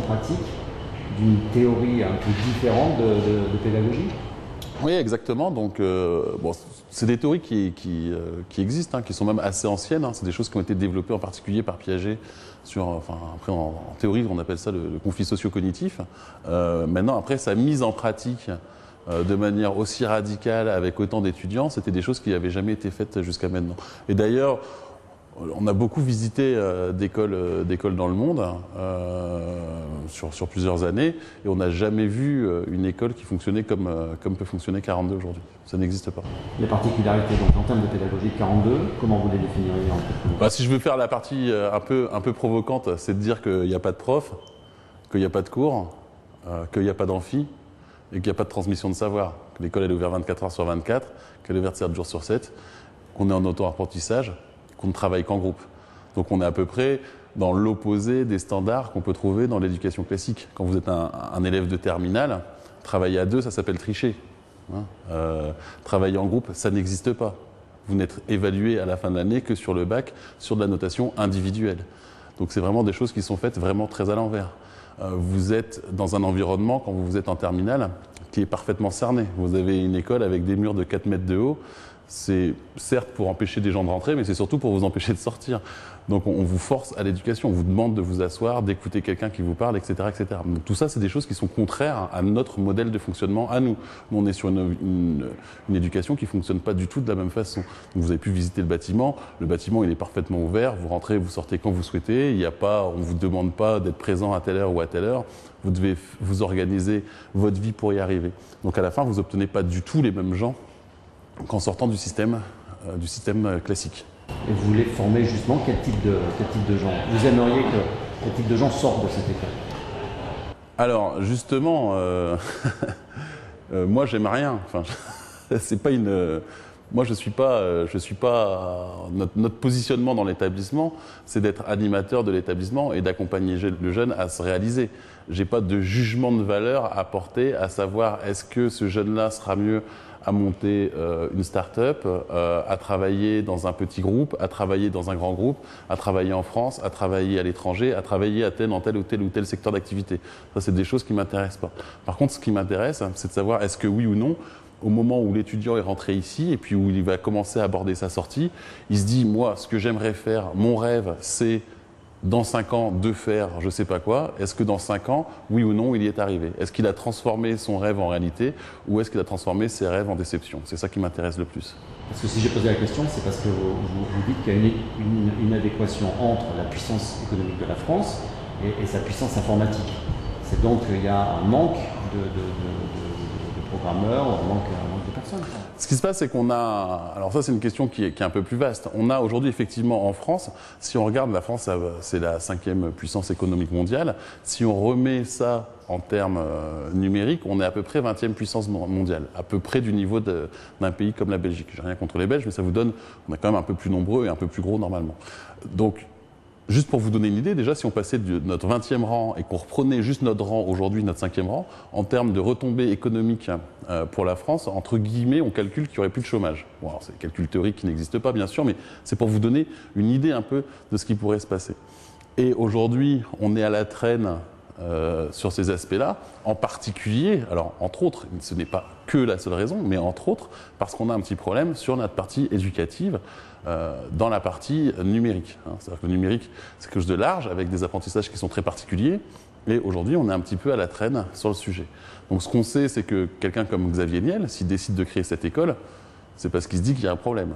pratique d'une théorie un peu différente de pédagogie? Oui, exactement. Donc, bon, c'est des théories qui existent, hein, qui sont même assez anciennes. Hein. C'est des choses qui ont été développées en particulier par Piaget. Après, en théorie, on appelle ça le conflit socio-cognitif. Maintenant, après, sa mise en pratique de manière aussi radicale avec autant d'étudiants, c'était des choses qui n'avaient jamais été faites jusqu'à maintenant. Et d'ailleurs, on a beaucoup visité d'écoles dans le monde sur plusieurs années et on n'a jamais vu une école qui fonctionnait comme peut fonctionner 42 aujourd'hui. Ça n'existe pas. Les particularités donc, en termes de pédagogie de 42, comment vous les définiriez en fait? Si je veux faire la partie un peu provocante, c'est de dire qu'il n'y a pas de prof, qu'il n'y a pas de cours, qu'il n'y a pas d'amphi et qu'il n'y a pas de transmission de savoir. Que l'école est ouverte 24 heures sur 24, qu'elle est ouverte 7 jours sur 7, qu'on est en auto-apprentissage, qu'on ne travaille qu'en groupe. Donc on est à peu près dans l'opposé des standards qu'on peut trouver dans l'éducation classique. Quand vous êtes un élève de terminale, travailler à deux, ça s'appelle tricher. Travailler en groupe, ça n'existe pas. Vous n'êtes évalué à la fin de l'année que sur le bac, sur de la notation individuelle. Donc c'est vraiment des choses qui sont faites vraiment très à l'envers. Vous êtes dans un environnement, quand vous êtes en terminale, qui est parfaitement cerné. Vous avez une école avec des murs de 4 mètres de haut. C'est certes pour empêcher des gens de rentrer, mais c'est surtout pour vous empêcher de sortir. Donc on vous force à l'éducation, on vous demande de vous asseoir, d'écouter quelqu'un qui vous parle, etc. etc. Donc tout ça, c'est des choses qui sont contraires à notre modèle de fonctionnement à nous. Nous, on est sur une éducation qui ne fonctionne pas du tout de la même façon. Donc, vous avez pu visiter le bâtiment il est parfaitement ouvert, vous rentrez, vous sortez quand vous souhaitez, on ne vous demande pas d'être présent à telle heure ou à telle heure, vous devez vous organiser votre vie pour y arriver. Donc à la fin, vous n'obtenez pas du tout les mêmes gens qu'en sortant du système classique. Et vous voulez former justement quel type de gens? Vous aimeriez que quel type de gens sortent de cette école? Alors justement, moi j'aime rien. Enfin, c'est pas une. Moi je suis pas. Notre positionnement dans l'établissement, c'est d'être animateur de l'établissement et d'accompagner le jeune à se réaliser. J'ai pas de jugement de valeur à porter, à savoir est-ce que ce jeune-là sera mieux à monter une start-up, à travailler dans un petit groupe, à travailler dans un grand groupe, à travailler en France, à travailler à l'étranger, à travailler dans tel ou tel secteur d'activité. Ça, c'est des choses qui ne m'intéressent pas. Par contre, ce qui m'intéresse, c'est de savoir est-ce que oui ou non, au moment où l'étudiant est rentré ici et puis où il va commencer à aborder sa sortie, il se dit, moi, ce que j'aimerais faire, mon rêve, c'est dans 5 ans de faire je ne sais pas quoi. Est-ce que dans 5 ans, oui ou non, il y est arrivé? Est-ce qu'il a transformé son rêve en réalité ou est-ce qu'il a transformé ses rêves en déception? C'est ça qui m'intéresse le plus. Parce que si j'ai posé la question, c'est parce que vous dites qu'il y a une adéquation entre la puissance économique de la France et sa puissance informatique. C'est donc qu'il y a un manque de programmeurs, un manque de personnes. Ce qui se passe, c'est qu'on a... Alors ça, c'est une question qui est un peu plus vaste. On a aujourd'hui, effectivement, en France, si on regarde, la France, c'est la 5e puissance économique mondiale. Si on remet ça en termes numériques, on est à peu près 20e puissance mondiale, à peu près du niveau d'un pays comme la Belgique. J'ai rien contre les Belges, mais ça vous donne... On est quand même un peu plus nombreux et un peu plus gros, normalement. Donc, juste pour vous donner une idée, déjà, si on passait de notre 20e rang et qu'on reprenait juste notre rang aujourd'hui, notre 5e rang, en termes de retombées économiques pour la France, entre guillemets, on calcule qu'il n'y aurait plus de chômage. Bon, alors c'est des calculs théoriques qui n'existent pas, bien sûr, mais c'est pour vous donner une idée un peu de ce qui pourrait se passer. Et aujourd'hui, on est à la traîne sur ces aspects-là, en particulier, alors entre autres, ce n'est pas que la seule raison, mais entre autres, parce qu'on a un petit problème sur notre partie éducative, dans la partie numérique. C'est-à-dire que le numérique, c'est quelque chose de large, avec des apprentissages qui sont très particuliers, et aujourd'hui, on est un petit peu à la traîne sur le sujet. Donc ce qu'on sait, c'est que quelqu'un comme Xavier Niel, s'il décide de créer cette école, c'est parce qu'il se dit qu'il y a un problème.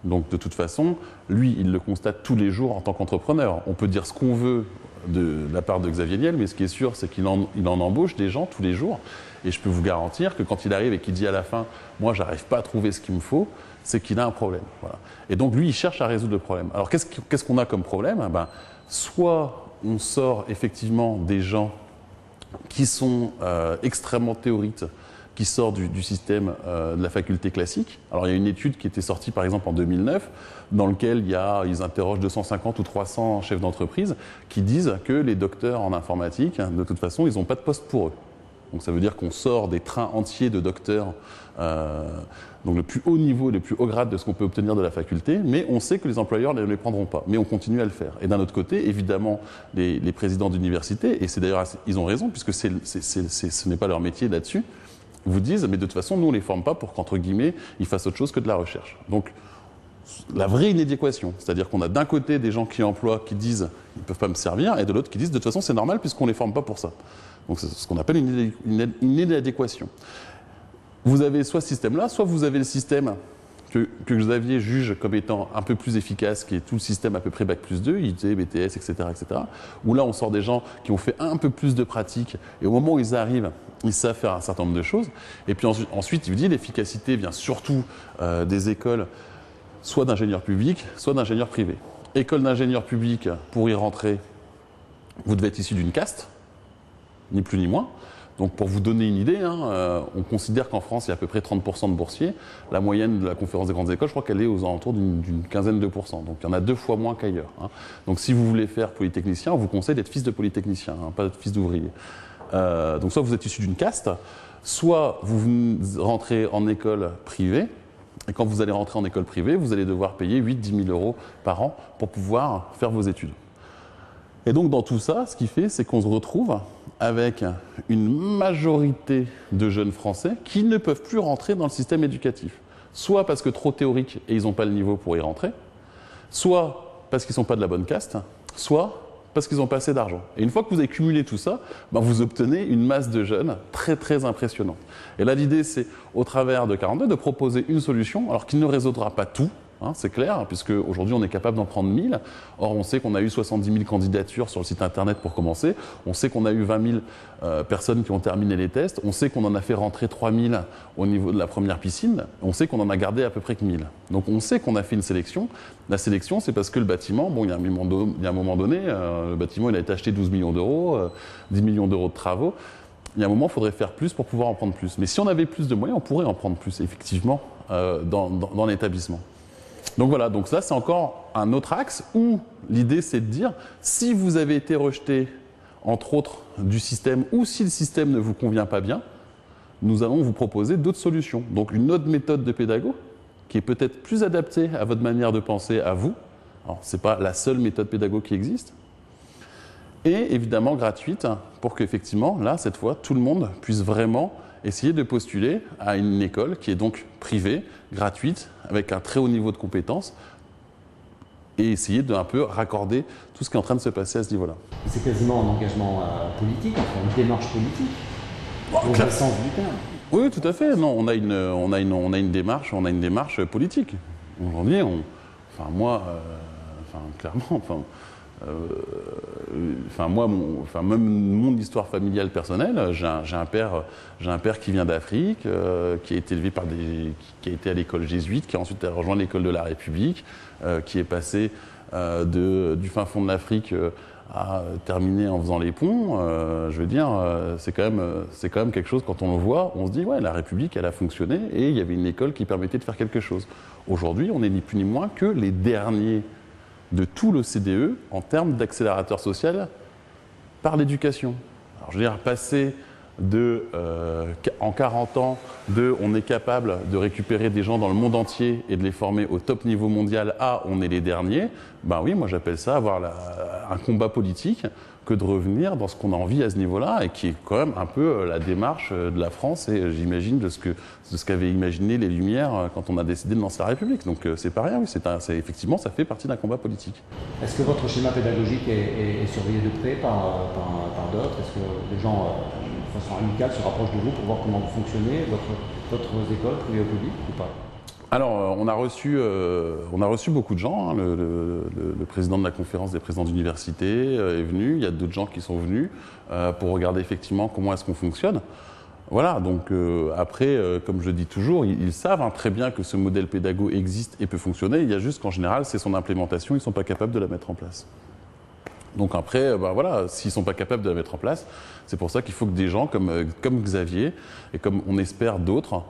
Donc de toute façon, lui, il le constate tous les jours en tant qu'entrepreneur. On peut dire ce qu'on veut de la part de Xavier Niel, mais ce qui est sûr, c'est qu'il en embauche des gens tous les jours. Et je peux vous garantir que quand il arrive et qu'il dit à la fin « moi, j'arrive pas à trouver ce qu'il me faut », c'est qu'il a un problème. Voilà. Et donc lui, il cherche à résoudre le problème. Alors qu'est-ce qu'on a comme problème? Soit on sort effectivement des gens qui sont extrêmement théoriques, qui sortent du système de la faculté classique. Alors il y a une étude qui était sortie par exemple en 2009, dans laquelle ils interrogent 250 ou 300 chefs d'entreprise qui disent que les docteurs en informatique, de toute façon, ils n'ont pas de poste pour eux. Donc ça veut dire qu'on sort des trains entiers de docteurs, donc le plus haut niveau, le plus haut grade de ce qu'on peut obtenir de la faculté, mais on sait que les employeurs ne les prendront pas, mais on continue à le faire. Et d'un autre côté, évidemment, les présidents d'université, et c'est d'ailleurs, ils ont raison, puisque ce n'est pas leur métier là-dessus, vous disent, mais de toute façon, nous, on ne les forme pas pour qu'entre guillemets, ils fassent autre chose que de la recherche. Donc, la vraie inadéquation, c'est-à-dire qu'on a d'un côté des gens qui emploient, qui disent, ils ne peuvent pas me servir, et de l'autre qui disent, de toute façon, c'est normal, puisqu'on ne les forme pas pour ça. Donc, c'est ce qu'on appelle une inadéquation. Vous avez soit ce système-là, soit vous avez le système que Xavier juge comme étant un peu plus efficace, qui est tout le système à peu près Bac+2, IT, BTS, etc., où là on sort des gens qui ont fait un peu plus de pratique, et au moment où ils arrivent, ils savent faire un certain nombre de choses. Et puis ensuite, il vous dit, l'efficacité vient surtout des écoles, soit d'ingénieurs publics, soit d'ingénieurs privés. École d'ingénieurs publics, pour y rentrer, vous devez être issu d'une caste, ni plus ni moins. Donc pour vous donner une idée, on considère qu'en France, il y a à peu près 30% de boursiers. La moyenne de la conférence des grandes écoles, je crois qu'elle est aux alentours d'une quinzaine de pourcents. Donc il y en a 2 fois moins qu'ailleurs. Donc si vous voulez faire polytechnicien, on vous conseille d'être fils de polytechnicien, pas de fils d'ouvrier. Donc soit vous êtes issu d'une caste, soit vous rentrez en école privée. Et quand vous allez rentrer en école privée, vous allez devoir payer 8-10 000 euros par an pour pouvoir faire vos études. Et donc dans tout ça, ce qui fait, c'est qu'on se retrouve avec une majorité de jeunes Français qui ne peuvent plus rentrer dans le système éducatif. Soit parce que trop théorique et ils n'ont pas le niveau pour y rentrer, soit parce qu'ils ne sont pas de la bonne caste, soit parce qu'ils n'ont pas assez d'argent. Et une fois que vous avez cumulé tout ça, vous obtenez une masse de jeunes très très impressionnante. Et là l'idée c'est, au travers de 42, de proposer une solution, alors qui ne résoudra pas tout, c'est clair, puisque aujourd'hui on est capable d'en prendre 1000. Or on sait qu'on a eu 70 000 candidatures sur le site internet pour commencer. On sait qu'on a eu 20 000 personnes qui ont terminé les tests. On sait qu'on en a fait rentrer 3 000 au niveau de la première piscine. On sait qu'on en a gardé à peu près que 1000. Donc on sait qu'on a fait une sélection. La sélection, c'est parce que le bâtiment, il y a un moment donné, le bâtiment il a été acheté 12 millions d'euros, 10 millions d'euros de travaux. Il y a un moment, il faudrait faire plus pour pouvoir en prendre plus. Mais si on avait plus de moyens, on pourrait en prendre plus, effectivement, dans l'établissement. Donc voilà, donc ça c'est encore un autre axe où l'idée c'est de dire, si vous avez été rejeté, entre autres, du système, ou si le système ne vous convient pas bien, nous allons vous proposer d'autres solutions. Donc une autre méthode de pédago, qui est peut-être plus adaptée à votre manière de penser à vous. Alors ce n'est pas la seule méthode pédago qui existe. Et évidemment gratuite, pour qu'effectivement, là, cette fois, tout le monde puisse vraiment essayer de postuler à une école qui est donc privée, gratuite, avec un très haut niveau de compétences, et essayer de un peu raccorder tout ce qui est en train de se passer à ce niveau-là. C'est quasiment un engagement politique, enfin une démarche politique, au vrai sens du terme. Oui, tout à fait. Non, on a une démarche politique. Aujourd'hui, clairement, même mon histoire familiale personnelle, j'ai un père qui vient d'Afrique, qui a été élevé qui a été à l'école jésuite, qui a ensuite rejoint l'école de la République, qui est passé du fin fond de l'Afrique à terminer en faisant les ponts. Je veux dire, c'est quand même quelque chose, quand on le voit, on se dit, ouais, la République, elle a fonctionné et il y avait une école qui permettait de faire quelque chose. Aujourd'hui, on n'est ni plus ni moins que les derniers de tout le CDE en termes d'accélérateur social par l'éducation. Alors, je veux dire, passer en 40 ans, on est capable de récupérer des gens dans le monde entier et de les former au top niveau mondial à on est les derniers, ben oui, moi j'appelle ça avoir un combat politique que de revenir dans ce qu'on a envie à ce niveau-là et qui est quand même un peu la démarche de la France et j'imagine de ce qu'avaient imaginé les Lumières quand on a décidé de lancer la République. Donc c'est pas rien, oui, effectivement ça fait partie d'un combat politique. Est-ce que votre schéma pédagogique est surveillé de près par d'autres? Est-ce que les gens, de façon amicale, se rapprochent de vous pour voir comment vous fonctionnez, votre école privée ou publique ou pas? Alors, on a reçu beaucoup de gens. Le président de la conférence des présidents d'université est venu. Il y a d'autres gens qui sont venus pour regarder effectivement comment est-ce qu'on fonctionne. Voilà, donc après, comme je dis toujours, ils savent très bien que ce modèle pédago existe et peut fonctionner. Il y a juste qu'en général, c'est son implémentation, ils ne sont pas capables de la mettre en place. Donc après, voilà, s'ils ne sont pas capables de la mettre en place, c'est pour ça qu'il faut que des gens comme Xavier et comme on espère d'autres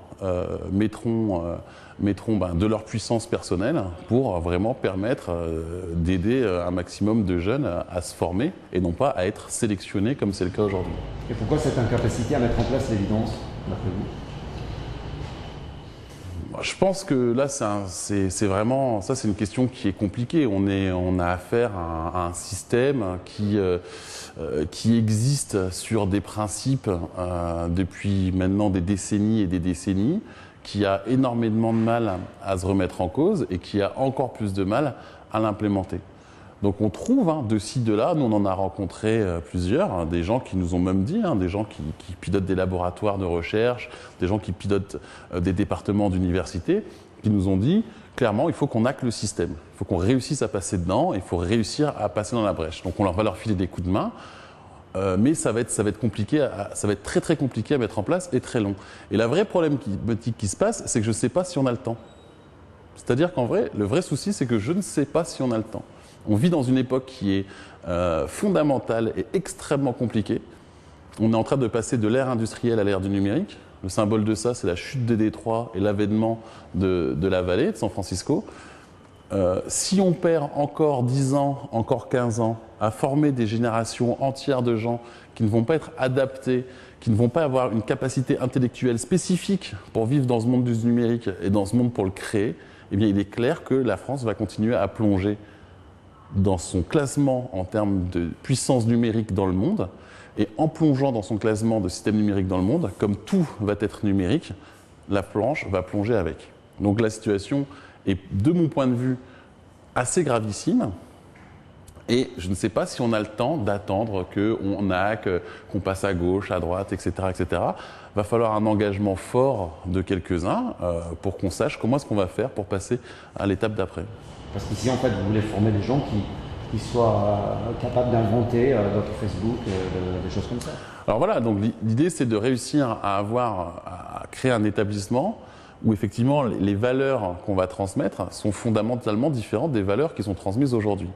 mettront de leur puissance personnelle pour vraiment permettre d'aider un maximum de jeunes à se former et non pas à être sélectionnés comme c'est le cas aujourd'hui. Et pourquoi cette incapacité à mettre en place l'évidence, d'après vous? Je pense que là, c'est vraiment, ça c'est une question qui est compliquée. On a affaire à un système qui existe sur des principes depuis maintenant des décennies et des décennies, qui a énormément de mal à se remettre en cause et qui a encore plus de mal à l'implémenter. Donc on trouve de ci, de là, nous on en a rencontré plusieurs, des gens qui nous ont même dit, des gens qui pilotent des laboratoires de recherche, des gens qui pilotent des départements d'université, qui nous ont dit clairement il faut qu'on hack le système, il faut qu'on réussisse à passer dedans, il faut réussir à passer dans la brèche. Donc on va leur filer des coups de main, mais ça va être compliqué, ça va être très très compliqué à mettre en place et très long. Et le vrai problème qui se passe, c'est que je ne sais pas si on a le temps. C'est-à-dire qu'en vrai, le vrai souci c'est que je ne sais pas si on a le temps. On vit dans une époque qui est fondamentale et extrêmement compliquée. On est en train de passer de l'ère industrielle à l'ère du numérique. Le symbole de ça, c'est la chute de Détroit et l'avènement de la vallée, de San Francisco. Si on perd encore 10 ans, encore 15 ans, à former des générations entières de gens qui ne vont pas être adaptés, qui ne vont pas avoir une capacité intellectuelle spécifique pour vivre dans ce monde du numérique et dans ce monde pour le créer, eh bien, il est clair que la France va continuer à plonger dans son classement en termes de puissance numérique dans le monde, et en plongeant dans son classement de système numérique dans le monde, comme tout va être numérique, la planche va plonger avec. Donc la situation est, de mon point de vue, assez gravissime, et je ne sais pas si on a le temps d'attendre qu'on hack, qu'on passe à gauche, à droite, etc., etc. Il va falloir un engagement fort de quelques-uns pour qu'on sache comment est-ce qu'on va faire pour passer à l'étape d'après. Parce qu'ici, en fait, vous voulez former des gens qui soient capables d'inventer d'autres Facebook, des choses comme ça. Alors voilà, donc l'idée, c'est de réussir à créer un établissement où effectivement les valeurs qu'on va transmettre sont fondamentalement différentes des valeurs qui sont transmises aujourd'hui.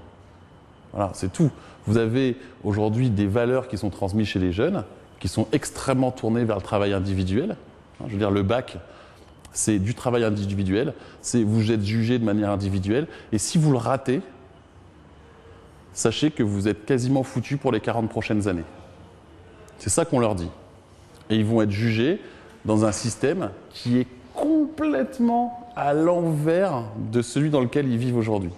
Voilà, c'est tout. Vous avez aujourd'hui des valeurs qui sont transmises chez les jeunes, qui sont extrêmement tournées vers le travail individuel. Je veux dire, le bac, c'est du travail individuel, vous êtes jugé de manière individuelle, et si vous le ratez, sachez que vous êtes quasiment foutu pour les 40 prochaines années. C'est ça qu'on leur dit. Et ils vont être jugés dans un système qui est complètement à l'envers de celui dans lequel ils vivent aujourd'hui.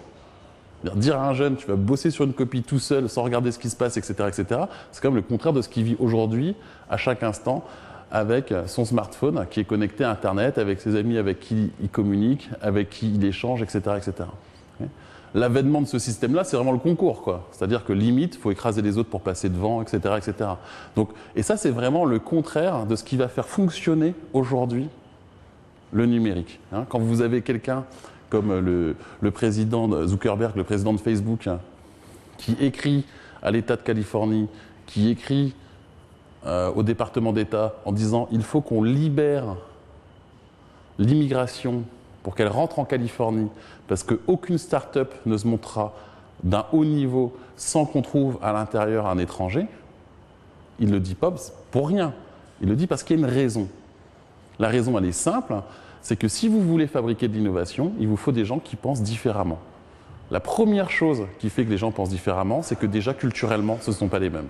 Dire à un jeune, tu vas bosser sur une copie tout seul, sans regarder ce qui se passe, etc., etc., c'est quand même le contraire de ce qu'il vit aujourd'hui, à chaque instant, avec son smartphone qui est connecté à Internet, avec ses amis avec qui il communique, avec qui il échange, etc., etc. L'avènement de ce système-là, c'est vraiment le concours, quoi. C'est-à-dire que limite, il faut écraser les autres pour passer devant, etc., etc. Donc, et ça, c'est vraiment le contraire de ce qui va faire fonctionner aujourd'hui le numérique. Quand vous avez quelqu'un comme le président Zuckerberg, le président de Facebook, qui écrit à l'État de Californie, qui écrit au département d'État en disant il faut qu'on libère l'immigration pour qu'elle rentre en Californie, parce qu'aucune start-up ne se montera d'un haut niveau sans qu'on trouve à l'intérieur un étranger, il ne le dit pas pour rien. Il le dit parce qu'il y a une raison. La raison, elle est simple, c'est que si vous voulez fabriquer de l'innovation, il vous faut des gens qui pensent différemment. La première chose qui fait que les gens pensent différemment, c'est que déjà culturellement, ce ne sont pas les mêmes.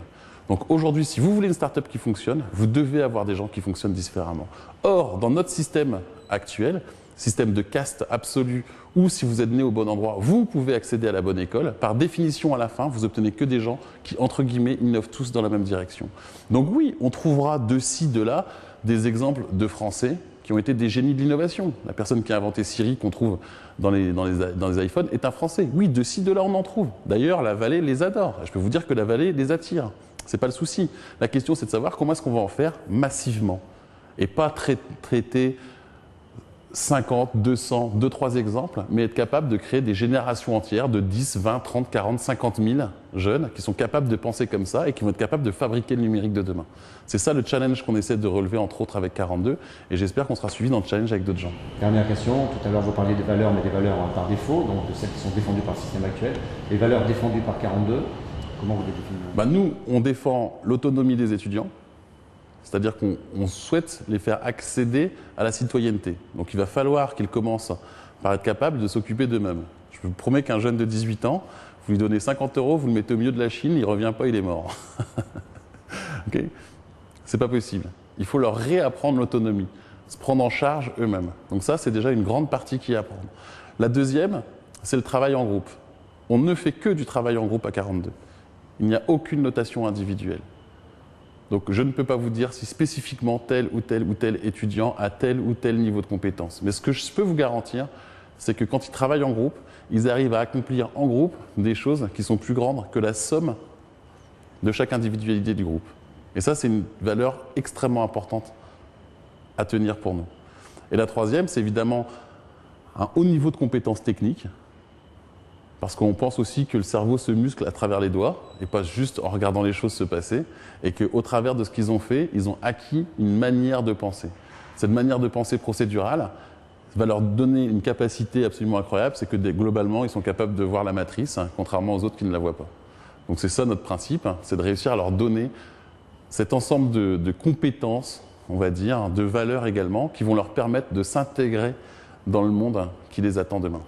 Donc aujourd'hui, si vous voulez une start-up qui fonctionne, vous devez avoir des gens qui fonctionnent différemment. Or, dans notre système actuel, système de caste absolu, où si vous êtes né au bon endroit, vous pouvez accéder à la bonne école, par définition à la fin, vous obtenez que des gens qui, entre guillemets, innovent tous dans la même direction. Donc oui, on trouvera de ci, de là, des exemples de Français qui ont été des génies de l'innovation. La personne qui a inventé Siri, qu'on trouve dans les iPhones, est un Français. Oui, de ci, de là, on en trouve. D'ailleurs, la vallée les adore. Je peux vous dire que la vallée les attire. C'est pas le souci. La question, c'est de savoir comment est-ce qu'on va en faire massivement. Et pas traiter 50, 200, 2-3 exemples, mais être capable de créer des générations entières de 10, 20, 30, 40, 50 000 jeunes qui sont capables de penser comme ça et qui vont être capables de fabriquer le numérique de demain. C'est ça le challenge qu'on essaie de relever, entre autres, avec 42, et j'espère qu'on sera suivi dans le challenge avec d'autres gens. Dernière question. Tout à l'heure, vous parliez des valeurs, mais des valeurs par défaut, donc de celles qui sont défendues par le système actuel. Les valeurs défendues par 42, comment vous les définissez ? Nous, on défend l'autonomie des étudiants. C'est-à-dire qu'on souhaite les faire accéder à la citoyenneté. Donc il va falloir qu'ils commencent par être capables de s'occuper d'eux-mêmes. Je vous promets qu'un jeune de 18 ans, vous lui donnez 50 €, vous le mettez au milieu de la Chine, il ne revient pas, il est mort. Okay, c'est pas possible. Il faut leur réapprendre l'autonomie, se prendre en charge eux-mêmes. Donc ça, c'est déjà une grande partie qui est à apprendre. La deuxième, c'est le travail en groupe. On ne fait que du travail en groupe à 42. Il n'y a aucune notation individuelle. Donc je ne peux pas vous dire si spécifiquement tel ou tel ou tel étudiant a tel ou tel niveau de compétence. Mais ce que je peux vous garantir, c'est que quand ils travaillent en groupe, ils arrivent à accomplir en groupe des choses qui sont plus grandes que la somme de chaque individualité du groupe. Et ça, c'est une valeur extrêmement importante à tenir pour nous. Et la troisième, c'est évidemment un haut niveau de compétences techniques, parce qu'on pense aussi que le cerveau se muscle à travers les doigts, et pas juste en regardant les choses se passer, et qu'au travers de ce qu'ils ont fait, ils ont acquis une manière de penser. Cette manière de penser procédurale va leur donner une capacité absolument incroyable, c'est que globalement, ils sont capables de voir la matrice, contrairement aux autres qui ne la voient pas. Donc c'est ça notre principe, c'est de réussir à leur donner cet ensemble de compétences, on va dire, de valeurs également, qui vont leur permettre de s'intégrer dans le monde qui les attend demain.